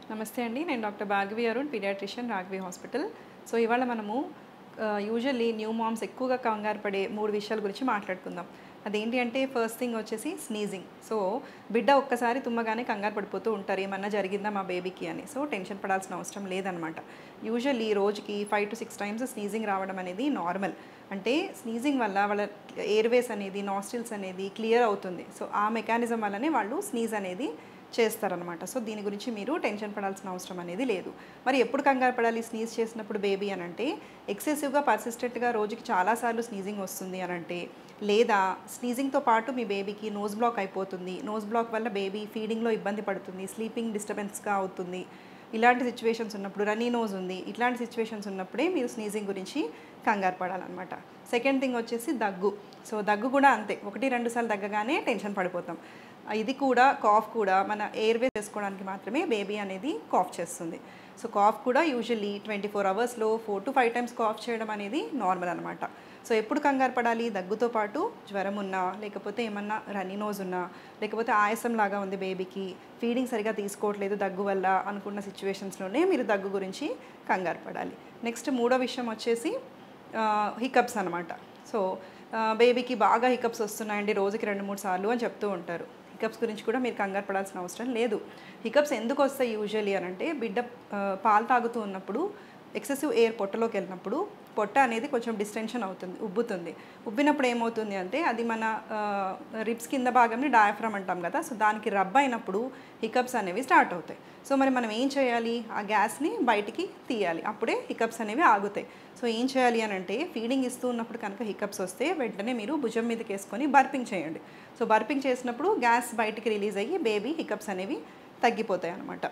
నమస్తే అండి. నేను doctor Bhargavi Arun, paediatrician, Raghavi hospital. So ఇవాళ మనము యూజువల్లీ న్యూ మామ్స్ ఎక్కువగా కంగారు పడే 3 విషయాల గురించి మాట్లాడుకుందాం. అదేంటి అంటే ఫస్ట్ థింగ్ వచ్చేసి స్నీజింగ్. సో బిడ్డ ఒక్కసారి తుమ్మగానే కంగారు పడిపోతూ ఉంటారు. ఏమన్నా జరిగిందా మా బేబీకి అని. సో టెన్షన్ పడాల్సిన అవసరం లేదనమాట. యూజువల్లీ రోజుకి 5-6 టైమ్స్ స్నీజింగ్ రావడం అనేది నార్మల్. అంటే స్నీజింగ్ వల్ల వాళ్ళ ఎయిర్వేస్ అనేది, నాస్ట్రిల్స్ అనేది క్లియర్ అవుతుంది. సో ఆ మెకానిజం వల్లనే వాళ్ళు స్నీజ్ అనేది చేస్తారనమాట. సో దీని గురించి మీరు టెన్షన్ పడాల్సిన అవసరం అనేది లేదు. మరి ఎప్పుడు కంగారు పడాలి స్నీజ్ చేసినప్పుడు బేబీ అనంటే, ఎక్సెసివ్‌గా పర్సిస్టెంట్‌గా రోజుకి చాలాసార్లు స్నీజింగ్ వస్తుంది అనంటే, లేదా స్నీజింగ్‌తో పాటు మీ బేబీకి నోస్ బ్లాక్ అయిపోతుంది. నోస్ బ్లాక్ వల్ల బేబీ ఫీడింగ్‌లో ఇబ్బంది పడుతుంది. స్లీపింగ్ డిస్టర్బెన్స్‌గా అవుతుంది. ఇలాంటి సిచ్యువేషన్స్ ఉన్నప్పుడు, రన్నీ నోస్ ఉంది. ఇట్లాంటి సిచ్యువేషన్స్ ఉన్నప్పుడే మీరు స్నీజింగ్ గురించి కంగారు పడాలన్నమాట. సెకండ్ థింగ్ వచ్చేసి దగ్గు. సో దగ్గు కూడా అంతే. 1-2 సార్లు దగ్గగానే టెన్షన్ పడిపోతాం. ఇది కూడా కాఫ్ కూడా మన ఎయిర్‌వే చేసుకోవడానికి మాత్రమే బేబీ అనేది కాఫ్ చేస్తుంది. సో కాఫ్ కూడా యూజువల్లీ 24 అవర్స్‌లో 4-5 టైమ్స్ కాఫ్ చేయడం అనేది నార్మల్ అనమాట. సో ఎప్పుడు కంగారు పడాలి? దగ్గుతో పాటు జ్వరం ఉన్నా, లేకపోతే ఏమన్నా రన్నీ నోస్ ఉన్నా, లేకపోతే ఆయాసం లాగా ఉంది బేబీకి, ఫీడింగ్ సరిగ్గా తీసుకోవట్లేదు దగ్గు వల్ల అనుకున్న సిచ్యువేషన్స్‌లోనే మీరు దగ్గు గురించి కంగారు పడాలి. నెక్స్ట్ మూడో విషయం వచ్చేసి హికప్స్ అనమాట. సో బేబీకి బాగా హికప్స్ వస్తున్నాయండి రోజుకి 2-3 సార్లు అని చెప్తూ ఉంటారు. హికప్స్ గురించి కూడా మీరు కంగారు పడాల్సిన అవసరం లేదు. హికప్స్ ఎందుకు వస్తాయి యూజువల్లీ అనంటే, బిడ్డ పాలు తాగుతూ ఉన్నప్పుడు ఎక్సెసివ్ ఎయిర్ పొట్టలోకి వెళ్ళినప్పుడు పొట్ట అనేది కొంచెం డిస్టెన్షన్ అవుతుంది, ఉబ్బుతుంది. ఉబ్బినప్పుడు ఏమవుతుంది అంటే అది మన రిబ్స్ కింద భాగంని డయాఫ్రమ్ అంటాం కదా. సో దానికి రబ్ అయినప్పుడు హికప్స్ అనేవి స్టార్ట్ అవుతాయి. సో మరి మనం ఏం చేయాలి? ఆ గ్యాస్ని బయటికి తీయాలి. అప్పుడే హికప్స్ అనేవి ఆగుతాయి. సో ఏం చేయాలి అని అంటే, ఫీడింగ్ ఇస్తూ ఉన్నప్పుడు కనుక హికప్స్ వస్తే వెంటనే మీరు భుజం మీదకి వేసుకొని బర్పింగ్ చేయండి. సో బర్పింగ్ చేసినప్పుడు గ్యాస్ బయటికి రిలీజ్ అయ్యి బేబీ హికప్స్ అనేవి తగ్గిపోతాయి అన్నమాట.